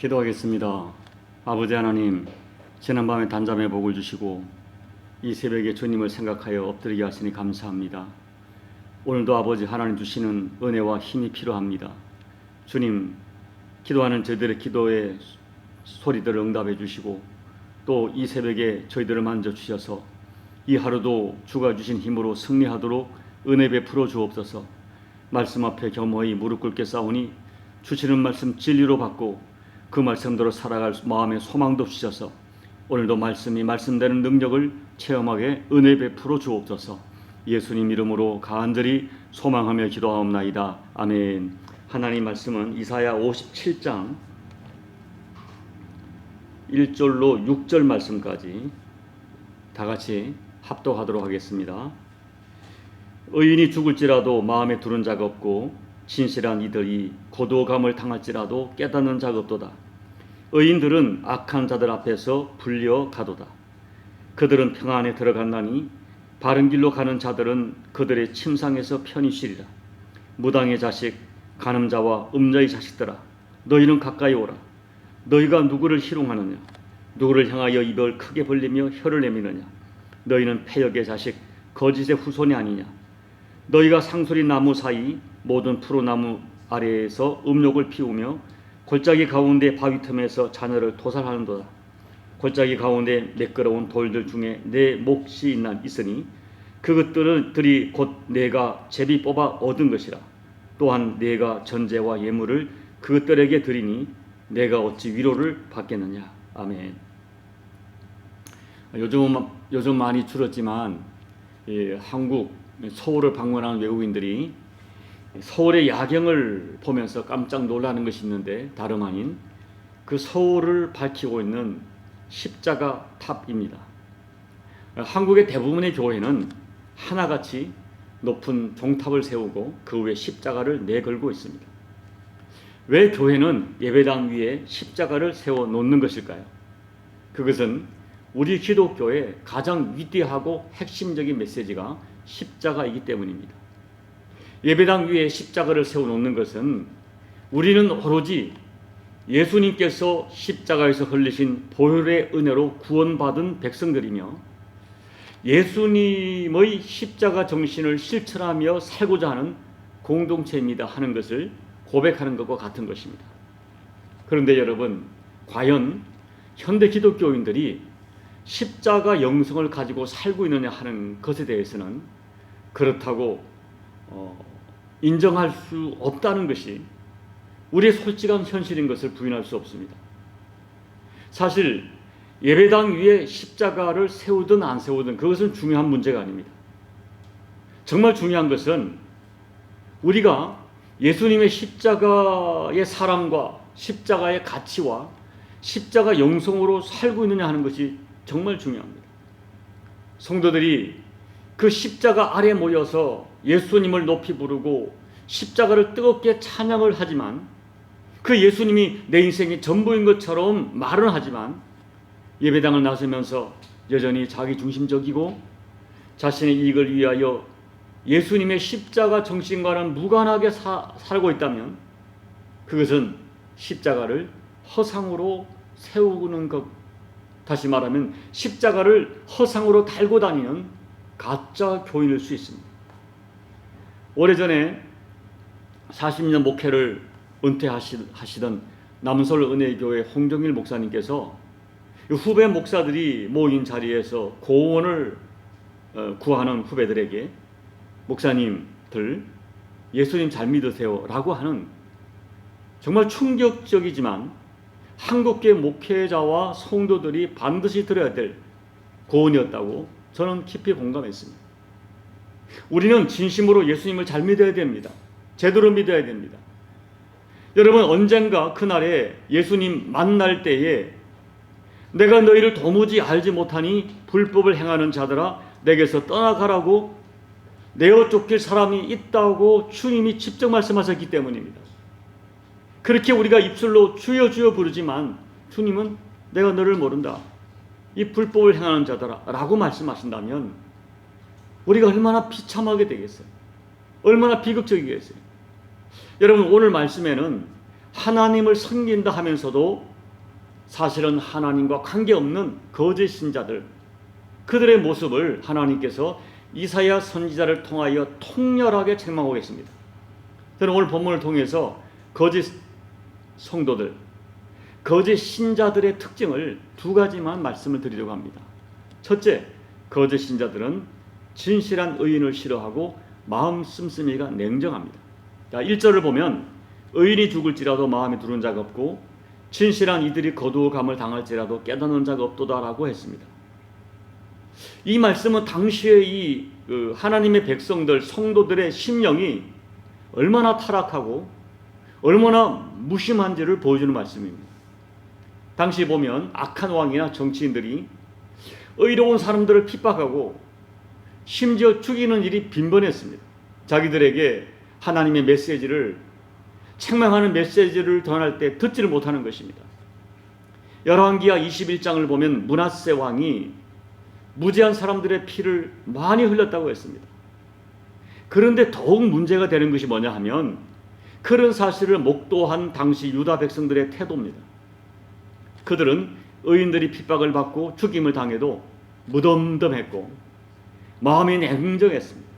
기도하겠습니다. 아버지 하나님, 지난밤에 단잠의 복을 주시고 이 새벽에 주님을 생각하여 엎드리게 하시니 감사합니다. 오늘도 아버지 하나님 주시는 은혜와 힘이 필요합니다. 주님, 기도하는 저희들의 기도의 소리들을 응답해 주시고 또 이 새벽에 저희들을 만져주셔서 이 하루도 주가 주신 힘으로 승리하도록 은혜 베풀어 주옵소서. 말씀 앞에 겸허히 무릎 꿇게 싸우니 주시는 말씀 진리로 받고 그 말씀대로 살아갈 마음의 소망도 주셔서 오늘도 말씀이 말씀되는 능력을 체험하게 은혜 베풀어 주옵소서. 예수님 이름으로 간절히 소망하며 기도하옵나이다. 아멘. 하나님 말씀은 이사야 57장 1절로 6절 말씀까지 다 같이 합독하도록 하겠습니다. 의인이 죽을지라도 마음에 두는 자가 없고 진실한 이들이 고도감을 당할지라도 깨닫는 자가 없도다. 의인들은 악한 자들 앞에서 불려 가도다. 그들은 평안에 들어간다니 바른 길로 가는 자들은 그들의 침상에서 편히 쉬리라. 무당의 자식, 간음자와 음자의 자식들아, 너희는 가까이 오라. 너희가 누구를 희롱하느냐? 누구를 향하여 입을 크게 벌리며 혀를 내미느냐? 너희는 패역의 자식, 거짓의 후손이 아니냐? 너희가 상수리 나무 사이 모든 푸르나무 아래에서 음욕을 피우며 골짜기 가운데 바위 틈에서 자녀를 도살하는도다. 골짜기 가운데 매끄러운 돌들 중에 내 몫이 있으니 그것들이 곧 내가 제비 뽑아 얻은 것이라. 또한 내가 전제와 예물을 그것들에게 드리니 내가 어찌 위로를 받겠느냐. 아멘. 요즘 많이 줄었지만 한국 서울을 방문하는 외국인들이 서울의 야경을 보면서 깜짝 놀라는 것이 있는데 다름 아닌 그 서울을 밝히고 있는 십자가 탑입니다. 한국의 대부분의 교회는 하나같이 높은 종탑을 세우고 그 위에 십자가를 내걸고 있습니다. 왜 교회는 예배당 위에 십자가를 세워 놓는 것일까요? 그것은 우리 기독교의 가장 위대하고 핵심적인 메시지가 십자가이기 때문입니다. 예배당 위에 십자가를 세워 놓는 것은 우리는 오로지 예수님께서 십자가에서 흘리신 보혈의 은혜로 구원받은 백성들이며 예수님의 십자가 정신을 실천하며 살고자 하는 공동체입니다 하는 것을 고백하는 것과 같은 것입니다. 그런데 여러분, 과연 현대 기독교인들이 십자가 영성을 가지고 살고 있느냐 하는 것에 대해서는 그렇다고 인정할 수 없다는 것이 우리의 솔직한 현실인 것을 부인할 수 없습니다. 사실 예배당 위에 십자가를 세우든 안 세우든 그것은 중요한 문제가 아닙니다. 정말 중요한 것은 우리가 예수님의 십자가의 사랑과 십자가의 가치와 십자가 영성으로 살고 있느냐 하는 것이 정말 중요합니다. 성도들이 그 십자가 아래 모여서 예수님을 높이 부르고 십자가를 뜨겁게 찬양을 하지만 그 예수님이 내 인생의 전부인 것처럼 말은 하지만 예배당을 나서면서 여전히 자기 중심적이고 자신의 이익을 위하여 예수님의 십자가 정신과는 무관하게 살고 있다면 그것은 십자가를 허상으로 세우는 것, 다시 말하면 십자가를 허상으로 달고 다니는 가짜 교인일 수 있습니다. 오래전에 40년 목회를 은퇴하시던 남서울 은혜교회 홍정일 목사님께서 후배 목사들이 모인 자리에서 고원을 구하는 후배들에게 목사님들 예수님 잘 믿으세요 라고 하는 정말 충격적이지만 한국계 목회자와 성도들이 반드시 들어야 될 고언이었다고 저는 깊이 공감했습니다. 우리는 진심으로 예수님을 잘 믿어야 됩니다. 제대로 믿어야 됩니다. 여러분, 언젠가 그날에 예수님 만날 때에 내가 너희를 도무지 알지 못하니 불법을 행하는 자들아 내게서 떠나가라고 내어 쫓길 사람이 있다고 주님이 직접 말씀하셨기 때문입니다. 그렇게 우리가 입술로 주여 주여 부르지만 주님은 내가 너를 모른다, 이 불법을 행하는 자들아 라고 말씀하신다면 우리가 얼마나 비참하게 되겠어요? 얼마나 비극적이겠어요? 여러분, 오늘 말씀에는 하나님을 섬긴다 하면서도 사실은 하나님과 관계없는 거짓 신자들, 그들의 모습을 하나님께서 이사야 선지자를 통하여 통렬하게 책망하고 계십니다. 저는 오늘 본문을 통해서 거짓 성도들, 거짓 신자들의 특징을 두 가지만 말씀을 드리려고 합니다. 첫째, 거짓 신자들은 진실한 의인을 싫어하고 마음 씀씀이가 냉정합니다. 1절을 보면 의인이 죽을지라도 마음에 두는 자가 없고 진실한 이들이 거두어감을 당할지라도 깨닫는 자가 없도다라고 했습니다. 이 말씀은 당시의 이 하나님의 백성들, 성도들의 심령이 얼마나 타락하고 얼마나 무심한지를 보여주는 말씀입니다. 당시 보면 악한 왕이나 정치인들이 의로운 사람들을 핍박하고 심지어 죽이는 일이 빈번했습니다. 자기들에게 하나님의 메시지를, 책망하는 메시지를 전할 때 듣지를 못하는 것입니다. 열왕기하 21장을 보면 므낫세 왕이 무지한 사람들의 피를 많이 흘렸다고 했습니다. 그런데 더욱 문제가 되는 것이 뭐냐 하면 그런 사실을 목도한 당시 유다 백성들의 태도입니다. 그들은 의인들이 핍박을 받고 죽임을 당해도 무덤덤했고 마음이 냉정했습니다.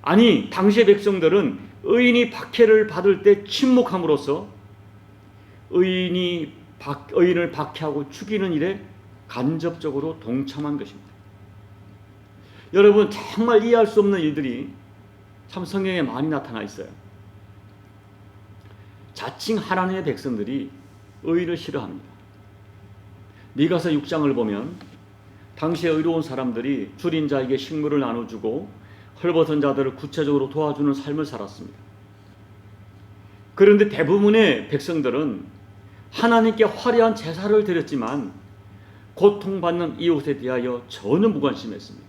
아니, 당시의 백성들은 의인이 박해를 받을 때 침묵함으로써 의인을 박해하고 죽이는 일에 간접적으로 동참한 것입니다. 여러분, 정말 이해할 수 없는 일들이 참 성경에 많이 나타나 있어요. 자칭 하나님의 백성들이 의인을 싫어합니다. 미가서 6장을 보면 당시에 의로운 사람들이 줄인 자에게 식물을 나눠주고 헐벗은 자들을 구체적으로 도와주는 삶을 살았습니다. 그런데 대부분의 백성들은 하나님께 화려한 제사를 드렸지만 고통받는 이웃에 대하여 전혀 무관심했습니다.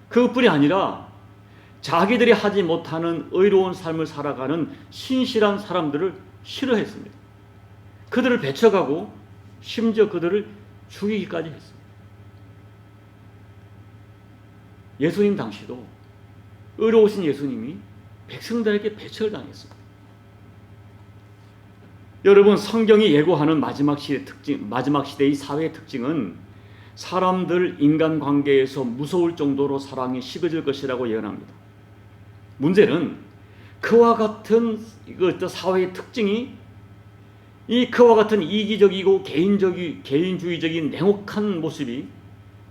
그것뿐이 아니라 자기들이 하지 못하는 의로운 삶을 살아가는 신실한 사람들을 싫어했습니다. 그들을 배척하고 심지어 그들을 죽이기까지 했습니다. 예수님 당시도 의로우신 예수님이 백성들에게 배척을 당했습니다. 여러분, 성경이 예고하는 마지막 시대의 사회의 특징은 사람들 인간관계에서 무서울 정도로 사랑이 식어질 것이라고 예언합니다. 문제는 그와 같은 사회의 특징이 그와 같은 이기적이고 개인주의적인 냉혹한 모습이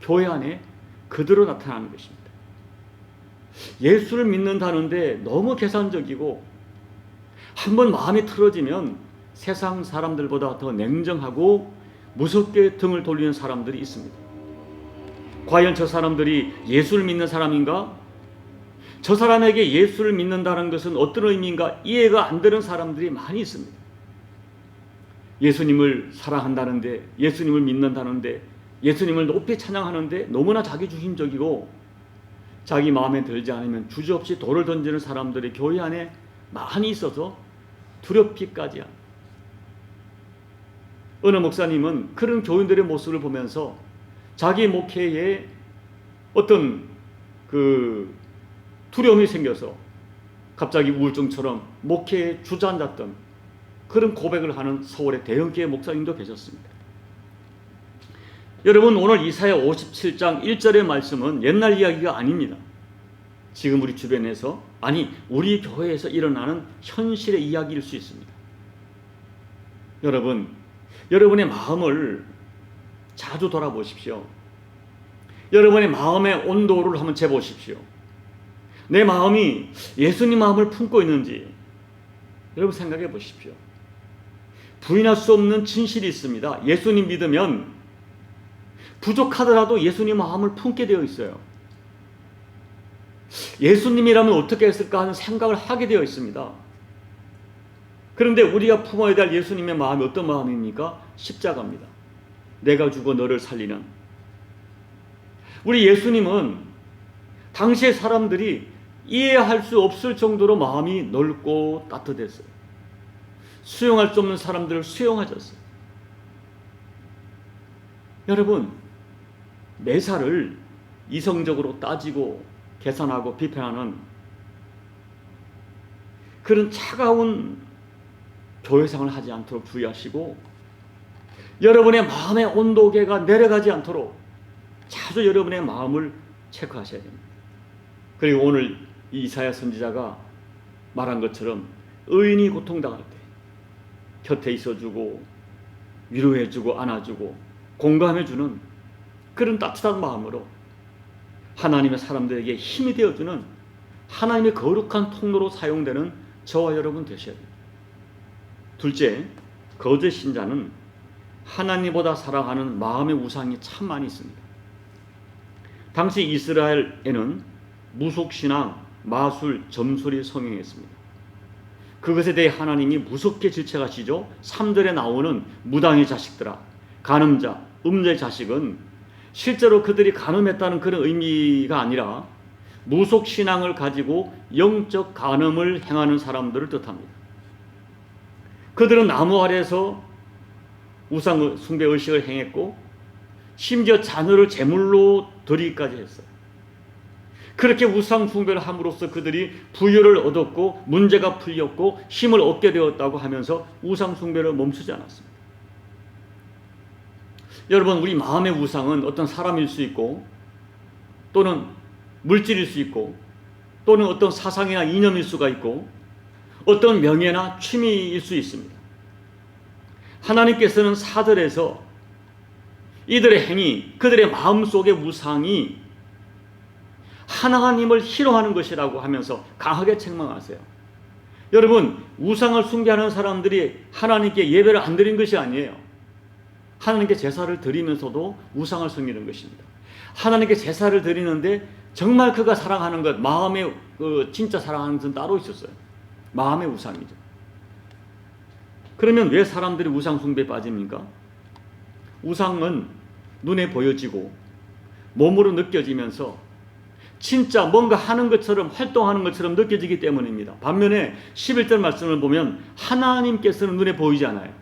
교회 안에 그대로 나타나는 것입니다. 예수를 믿는다는데 너무 계산적이고 한번 마음이 틀어지면 세상 사람들보다 더 냉정하고 무섭게 등을 돌리는 사람들이 있습니다. 과연 저 사람들이 예수를 믿는 사람인가? 저 사람에게 예수를 믿는다는 것은 어떤 의미인가? 이해가 안 되는 사람들이 많이 있습니다. 예수님을 사랑한다는데, 예수님을 믿는다는데, 예수님을 높이 찬양하는데 너무나 자기중심적이고 자기 마음에 들지 않으면 주저없이 돌을 던지는 사람들이 교회 안에 많이 있어서 두렵기까지 합니다. 어느 목사님은 그런 교인들의 모습을 보면서 자기 목회에 어떤 두려움이 생겨서 갑자기 우울증처럼 목회에 주저앉았던 그런 고백을 하는 서울의 대형교회 목사님도 계셨습니다. 여러분, 오늘 이사야 57장 1절의 말씀은 옛날 이야기가 아닙니다. 지금 우리 주변에서, 아니 우리 교회에서 일어나는 현실의 이야기일 수 있습니다. 여러분의 마음을 자주 돌아보십시오. 여러분의 마음의 온도를 한번 재보십시오. 내 마음이 예수님 마음을 품고 있는지 여러분 생각해 보십시오. 부인할 수 없는 진실이 있습니다. 예수님 믿으면 부족하더라도 예수님 마음을 품게 되어 있어요. 예수님이라면 어떻게 했을까 하는 생각을 하게 되어 있습니다. 그런데 우리가 품어야 될 예수님의 마음이 어떤 마음입니까? 십자가입니다. 내가 죽어 너를 살리는. 우리 예수님은 당시의 사람들이 이해할 수 없을 정도로 마음이 넓고 따뜻했어요. 수용할 수 없는 사람들을 수용하셨어요. 여러분, 매사를 이성적으로 따지고 계산하고 비판하는 그런 차가운 교회생활을 하지 않도록 주의하시고 여러분의 마음의 온도계가 내려가지 않도록 자주 여러분의 마음을 체크하셔야 됩니다. 그리고 오늘 이사야 선지자가 말한 것처럼 의인이 고통당할 때 곁에 있어주고 위로해주고 안아주고 공감해주는 그런 따뜻한 마음으로 하나님의 사람들에게 힘이 되어주는 하나님의 거룩한 통로로 사용되는 저와 여러분 되셔야 됩니다. 둘째, 거짓 신자는 하나님보다 사랑하는 마음의 우상이 참 많이 있습니다. 당시 이스라엘에는 무속신앙, 마술, 점술이 성행했습니다. 그것에 대해 하나님이 무섭게 질책하시죠. 3절에 나오는 무당의 자식들아, 간음자, 음녀의 자식은 실제로 그들이 간음했다는 그런 의미가 아니라 무속신앙을 가지고 영적 간음을 행하는 사람들을 뜻합니다. 그들은 나무 아래에서 우상 숭배 의식을 행했고 심지어 자녀를 제물로 드리기까지 했어요. 그렇게 우상 숭배를 함으로써 그들이 부여를 얻었고 문제가 풀렸고 힘을 얻게 되었다고 하면서 우상 숭배를 멈추지 않았습니다. 여러분, 우리 마음의 우상은 어떤 사람일 수 있고 또는 물질일 수 있고 또는 어떤 사상이나 이념일 수가 있고 어떤 명예나 취미일 수 있습니다. 하나님께서는 4절에서 이들의 행위, 그들의 마음속의 우상이 하나님을 희롱하는 것이라고 하면서 강하게 책망하세요. 여러분, 우상을 숭배하는 사람들이 하나님께 예배를 안 드린 것이 아니에요. 하나님께 제사를 드리면서도 우상을 섬기는 것입니다. 하나님께 제사를 드리는데 정말 그가 사랑하는 것, 마음의 진짜 사랑하는 것은 따로 있었어요. 마음의 우상이죠. 그러면 왜 사람들이 우상 숭배에 빠집니까? 우상은 눈에 보여지고 몸으로 느껴지면서 진짜 뭔가 하는 것처럼 활동하는 것처럼 느껴지기 때문입니다. 반면에 11절 말씀을 보면 하나님께서는 눈에 보이지 않아요.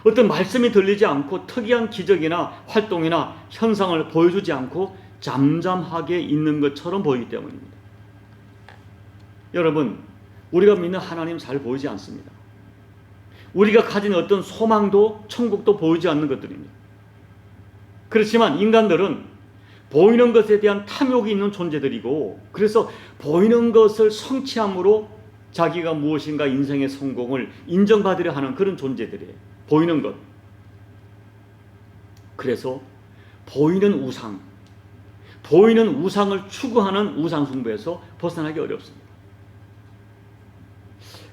어떤 말씀이 들리지 않고 특이한 기적이나 활동이나 현상을 보여주지 않고 잠잠하게 있는 것처럼 보이기 때문입니다. 여러분, 우리가 믿는 하나님 잘 보이지 않습니다. 우리가 가진 어떤 소망도 천국도 보이지 않는 것들입니다. 그렇지만 인간들은 보이는 것에 대한 탐욕이 있는 존재들이고, 그래서 보이는 것을 성취함으로 자기가 무엇인가 인생의 성공을 인정받으려 하는 그런 존재들이에요. 보이는 것. 그래서 보이는 우상, 보이는 우상을 추구하는 우상 숭배에서 벗어나기 어렵습니다.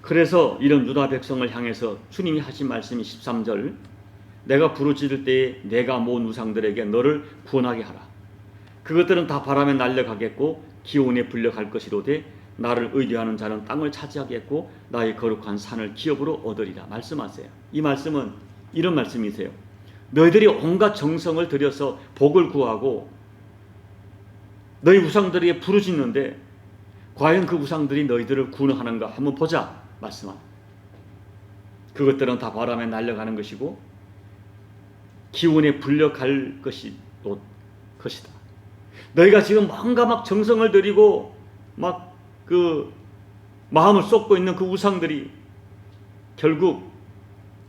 그래서 이런 유다 백성을 향해서 주님이 하신 말씀이 13절, 내가 부르짖을 때에 내가 모은 우상들에게 너를 구원하게 하라. 그것들은 다 바람에 날려가겠고 기온에 불려갈 것이로되 나를 의뢰하는 자는 땅을 차지하겠고 나의 거룩한 산을 기업으로 얻으리라 말씀하세요. 이 말씀은 이런 말씀이세요. 너희들이 온갖 정성을 들여서 복을 구하고 너희 우상들에게 부르짖는데 과연 그 우상들이 너희들을 구원하는가 한번 보자 말씀합니다. 그것들은 다 바람에 날려가는 것이고 기온에 불려갈 것이다. 너희가 지금 뭔가 막 정성을 들이고 막 그 마음을 쏟고 있는 그 우상들이 결국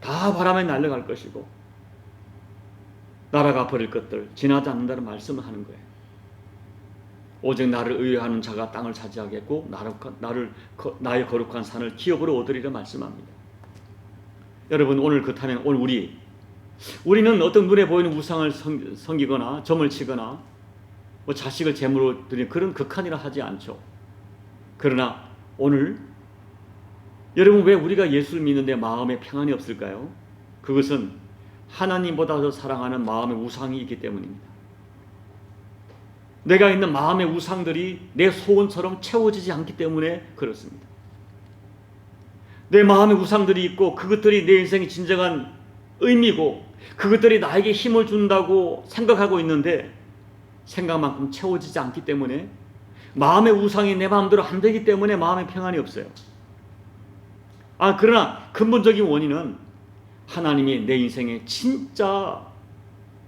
다 바람에 날려갈 것이고 날아가 버릴 것들, 지나지 않는다는 말씀을 하는 거예요. 오직 나를 의뢰하는 자가 땅을 차지하겠고 나의 거룩한 산을 기업으로 얻으리라 말씀합니다. 여러분, 오늘 그렇다면 오늘 우리는 어떤 눈에 보이는 우상을 섬기거나 점을 치거나 뭐 자식을 제물로 드리는 그런 극한이라 하지 않죠. 그러나 오늘 여러분, 왜 우리가 예수를 믿는데 마음에 평안이 없을까요? 그것은 하나님보다 더 사랑하는 마음의 우상이 있기 때문입니다. 내가 있는 마음의 우상들이 내 소원처럼 채워지지 않기 때문에 그렇습니다. 내 마음의 우상들이 있고 그것들이 내 인생의 진정한 의미고 그것들이 나에게 힘을 준다고 생각하고 있는데 생각만큼 채워지지 않기 때문에 마음의 우상이 내 마음대로 안 되기 때문에 마음의 평안이 없어요. 그러나 근본적인 원인은 하나님이 내 인생에 진짜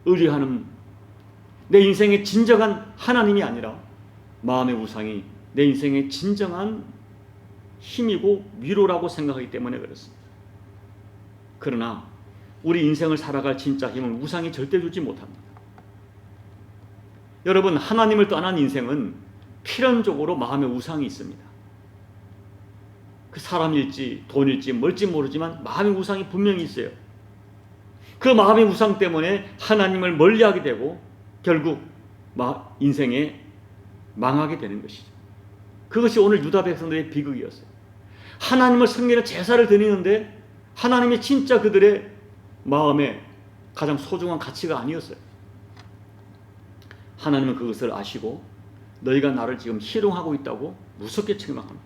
의뢰하는 내 인생의 진정한 하나님이 아니라 마음의 우상이 내 인생의 진정한 힘이고 위로라고 생각하기 때문에 그렇습니다. 그러나 우리 인생을 살아갈 진짜 힘은 우상이 절대 주지 못합니다. 여러분, 하나님을 떠난 인생은 필연적으로 마음의 우상이 있습니다. 그 사람일지 돈일지 뭘지 모르지만 마음의 우상이 분명히 있어요. 그 마음의 우상 때문에 하나님을 멀리하게 되고 결국 인생에 망하게 되는 것이죠. 그것이 오늘 유다 백성들의 비극이었어요. 하나님을 섬기는 제사를 드리는데 하나님이 진짜 그들의 마음에 가장 소중한 가치가 아니었어요. 하나님은 그것을 아시고 너희가 나를 지금 희롱하고 있다고 무섭게 책망합니다.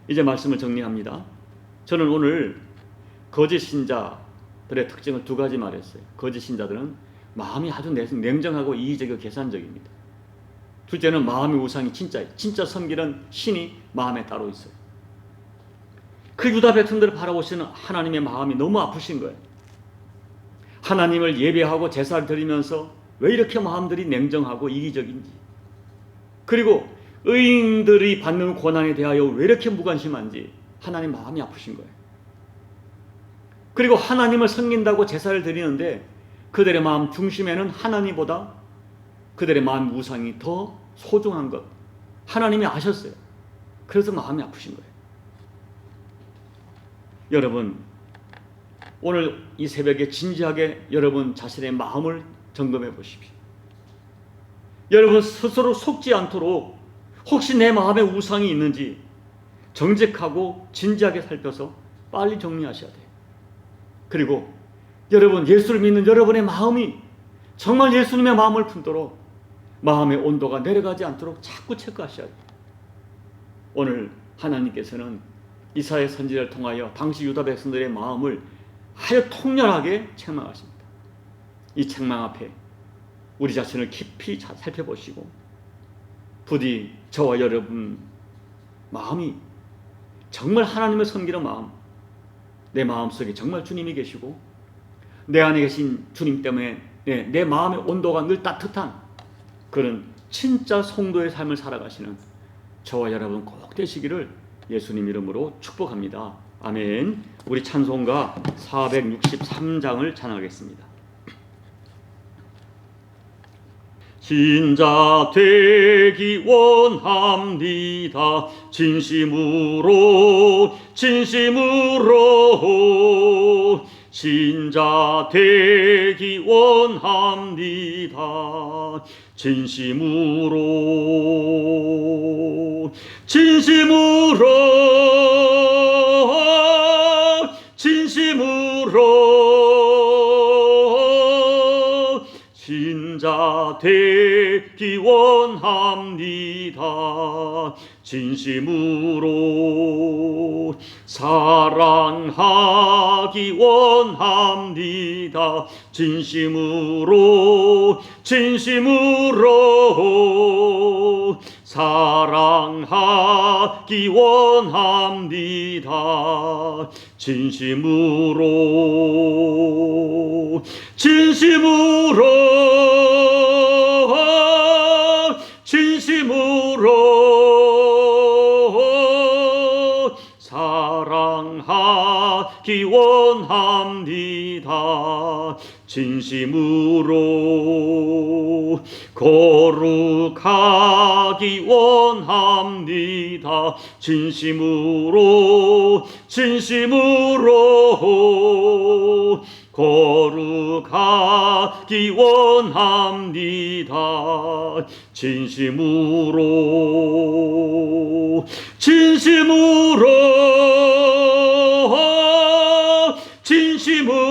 이제 말씀을 정리합니다. 저는 오늘 거짓 신자들의 특징을 두 가지 말했어요. 거짓 신자들은 마음이 아주 냉정하고 이기적이고 계산적입니다. 둘째는 마음의 우상이 진짜 섬기는 신이 마음에 따로 있어요. 그 유다 백성들을 바라보시는 하나님의 마음이 너무 아프신 거예요. 하나님을 예배하고 제사를 드리면서 왜 이렇게 마음들이 냉정하고 이기적인지, 그리고 의인들이 받는 고난에 대하여 왜 이렇게 무관심한지 하나님 마음이 아프신 거예요. 그리고 하나님을 섬긴다고 제사를 드리는데 그들의 마음 중심에는 하나님보다 그들의 마음 우상이 더 소중한 것 하나님이 아셨어요. 그래서 마음이 아프신 거예요. 여러분, 오늘 이 새벽에 진지하게 여러분 자신의 마음을 점검해 보십시오. 여러분 스스로 속지 않도록 혹시 내 마음에 우상이 있는지 정직하고 진지하게 살펴서 빨리 정리하셔야 돼요. 그리고 여러분, 예수를 믿는 여러분의 마음이 정말 예수님의 마음을 품도록 마음의 온도가 내려가지 않도록 자꾸 체크하셔야 돼요. 오늘 하나님께서는 이사야 선지자를 통하여 당시 유다 백성들의 마음을 아주 통렬하게 책망하십니다. 이 책망 앞에 우리 자신을 깊이 살펴보시고 부디 저와 여러분 마음이 정말 하나님을 섬기는 마음, 내 마음속에 정말 주님이 계시고 내 안에 계신 주님 때문에 내 마음의 온도가 늘 따뜻한 그런 진짜 성도의 삶을 살아가시는 저와 여러분 꼭 되시기를 예수님 이름으로 축복합니다. 아멘. 우리 찬송가 463장을 찬양하겠습니다. 신자 되기 원합니다. 진심으로 신자 되기 원합니다. 진심으로 신자 되기 원합니다. 진심으로 사랑하기 원합니다. 진심으로 사랑하기 원합니다. 진심으로 사랑하기 원합니다. 진심으로 거룩하기 원합니다. 진심으로 거룩하기 원합니다. 진심으로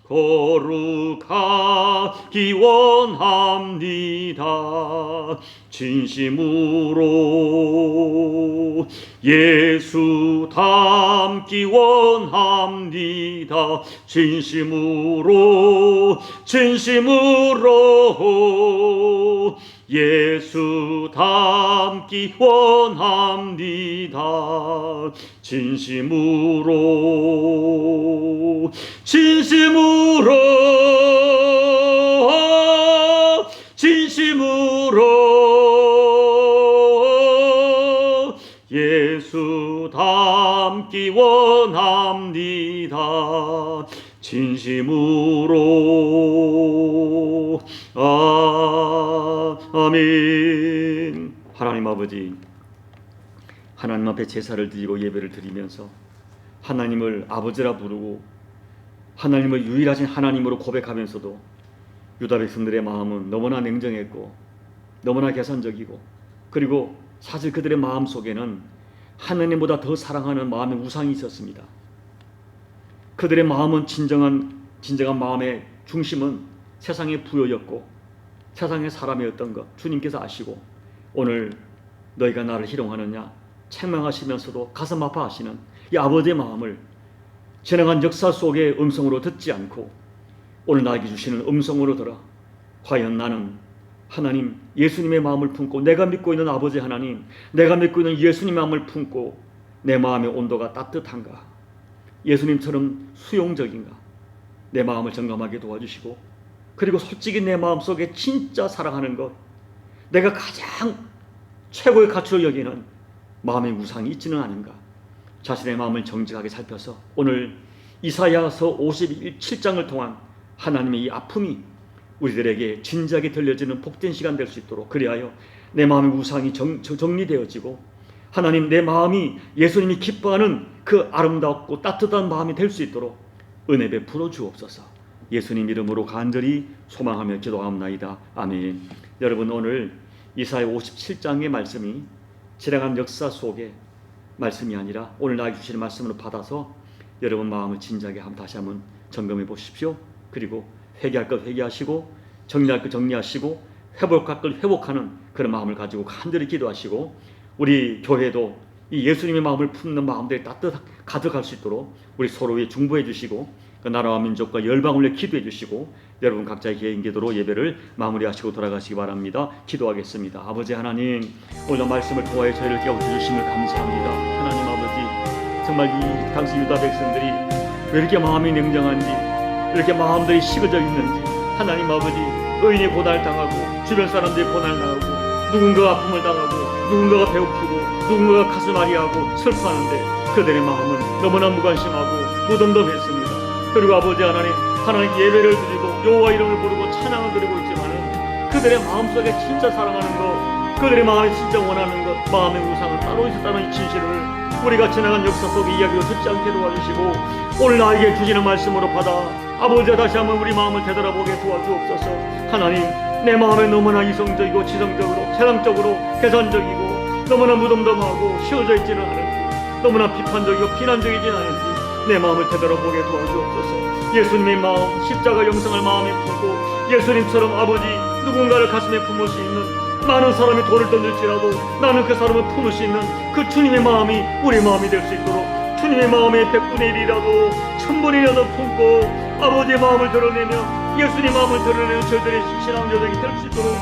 거룩하기 원합니다. 진심으로 예수 닮기 원합니다. 진심으로 예수 닮기 원합니다. 진심으로 예수 자주 닮기 원합니다. 진심으로. 아멘. 하나님 아버지, 하나님 앞에 제사를 드리고 예배를 드리면서 하나님을 아버지라 부르고 하나님을 유일하신 하나님으로 고백하면서도 유다 백성들의 마음은 너무나 냉정했고 너무나 계산적이고, 그리고 사실 그들의 마음 속에는 하나님보다 더 사랑하는 마음의 우상이 있었습니다. 그들의 마음은 진정한 마음의 중심은 세상의 부여였고 세상의 사람이었던 것 주님께서 아시고, 오늘 너희가 나를 희롱하느냐 책망하시면서도 가슴 아파하시는 이 아버지의 마음을 지나간 역사 속의 음성으로 듣지 않고 오늘 나에게 주시는 음성으로 들어 과연 나는 하나님 예수님의 마음을 품고 내가 믿고 있는 아버지 하나님, 내가 믿고 있는 예수님의 마음을 품고 내 마음의 온도가 따뜻한가, 예수님처럼 수용적인가, 내 마음을 점검하게 도와주시고, 그리고 솔직히 내 마음속에 진짜 사랑하는 것, 내가 가장 최고의 가치로 여기는 마음의 우상이 있지는 않은가, 자신의 마음을 정직하게 살펴서 오늘 이사야서 57장을 통한 하나님의 이 아픔이 우리들에게 진지하게 들려지는 복된 시간 될 수 있도록, 그리하여 내 마음의 우상이 정리되어지고 하나님 내 마음이 예수님이 기뻐하는 그 아름답고 따뜻한 마음이 될 수 있도록 은혜 베풀어 주옵소서. 예수님 이름으로 간절히 소망하며 기도하옵나이다. 아멘. 여러분, 오늘 이사야 57장의 말씀이 지나간 역사 속의 말씀이 아니라 오늘 나에게 주시는 말씀으로 받아서 여러분 마음을 진지하게 다시 한번 점검해 보십시오. 그리고 회개할 것 회개하시고 정리할 것 정리하시고 회복할 것 회복하는 그런 마음을 가지고 간절히 기도하시고, 우리 교회도 이 예수님의 마음을 품는 마음들이 따뜻하게 가득할 수 있도록 우리 서로에 중보해 주시고 그 나라와 민족과 열방을 위해 기도해 주시고, 여러분 각자의 개인 기도로 예배를 마무리하시고 돌아가시기 바랍니다. 기도하겠습니다. 아버지 하나님, 오늘 말씀을 통하여 저희를 깨워주심을 감사합니다. 하나님 아버지, 정말 이 당시 유다 백성들이 왜 이렇게 마음이 냉정한지, 이렇게 마음들이 식어져 있는지, 하나님 아버지, 의인이 고난을 당하고 주변 사람들이 고난을 당하고 누군가가 아픔을 당하고 누군가가 배고프고 누군가가 가슴 아리하고 슬퍼하는데 그들의 마음은 너무나 무관심하고 무덤덤했습니다. 그리고 아버지 하나님 예배를 드리고 여호와 이름을 부르고 찬양을 드리고 있지만은 그들의 마음속에 진짜 사랑하는 것, 그들의 마음이 진짜 원하는 것, 마음의 우상은 따로 있었다는 이 진실을 우리가 지나간 역사 속의 이야기로 듣지 않게 도와주시고, 오늘 나에게 주시는 말씀으로 받아 아버지가 다시 한번 우리 마음을 되돌아보게 도와주옵소서. 하나님, 내 마음에 너무나 이성적이고 지성적으로 세상적으로 계산적이고 너무나 무덤덤하고 쉬어져 있지는 않은지, 너무나 비판적이고 비난적이진 않은지 내 마음을 되돌아보게 도와주옵소서. 예수님의 마음, 십자가 영성을 마음에 품고 예수님처럼 아버지 누군가를 가슴에 품을 수 있는, 많은 사람이 돌을 던질지라도 나는 그 사람을 품을 수 있는 그 주님의 마음이 우리 마음이 될 수 있도록, 주님의 마음의 100분의 1이라도 1000분이라도 품고 아버지의 마음을 드러내며 예수님의 마음을 드러내는 저희들의 신앙 여정이 될 수 있도록,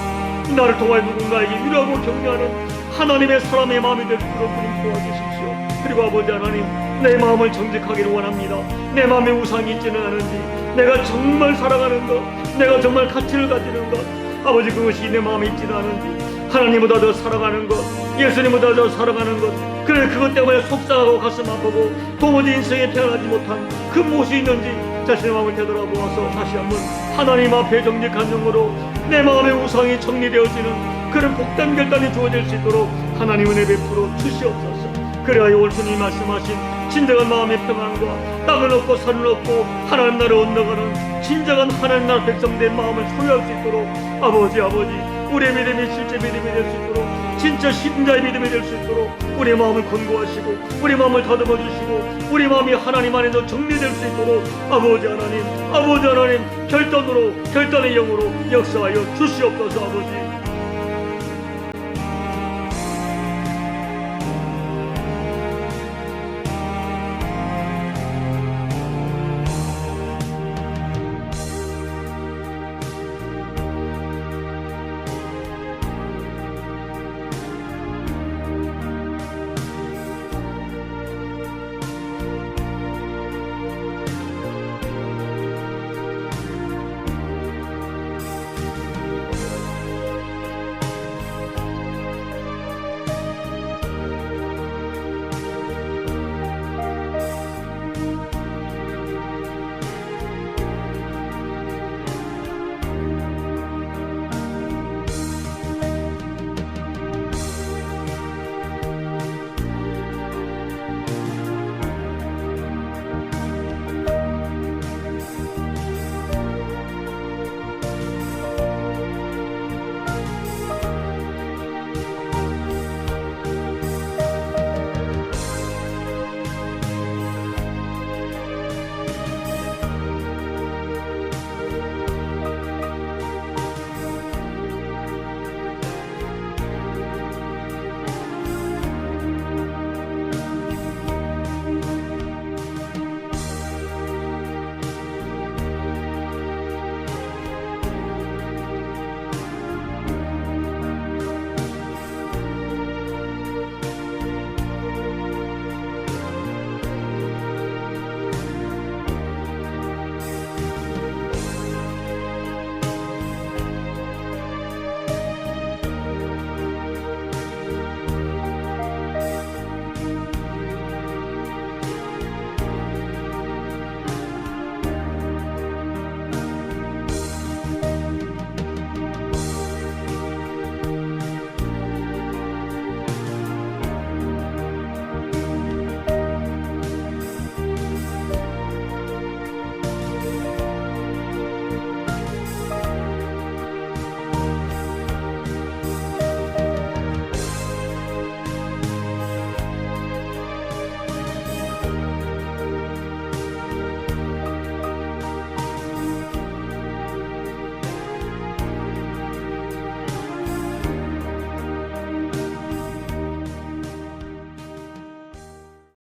나를 통하여 누군가에게 위로하고 격려하는 하나님의 사람의 마음이 될 수 있도록 주님 도와주십시오. 그리고 아버지 하나님, 내 마음을 정직하기를 원합니다. 내 마음에 우상이 있지는 않은지, 내가 정말 사랑하는 것, 내가 정말 가치를 가지는 것, 아버지 그것이 내 마음에 있지는 않은지, 하나님보다 더 사랑하는 것, 예수님보다 더 사랑하는 것, 그래 그것 때문에 속상하고 가슴 아프고 도무지 인생에 태어나지 못한 그 무엇이 있는지 자신의 마음을 되돌아보아서 다시 한번 하나님 앞에 정직한 영으로 내 마음의 우상이 정리되어지는 그런 복된 결단이 주어질 수 있도록 하나님 은혜 베풀어 주시옵소서. 그래야 오늘 주님 말씀하신 진정한 마음의 평안과 땅을 얻고 산을 얻고 하나님 나라를 얻어가는 진정한 하나님 나라 백성된 마음을 소유할 수 있도록 아버지 우리의 믿음이 실제 믿음이 될 수 있도록, 진짜 신자의 믿음이 될 수 있도록 우리의 마음을 권고하시고 우리 마음을 다듬어 주시고 우리 마음이 하나님 안에서 정리될 수 있도록 아버지 하나님 결단의 영으로 역사하여 주시옵소서. 아버지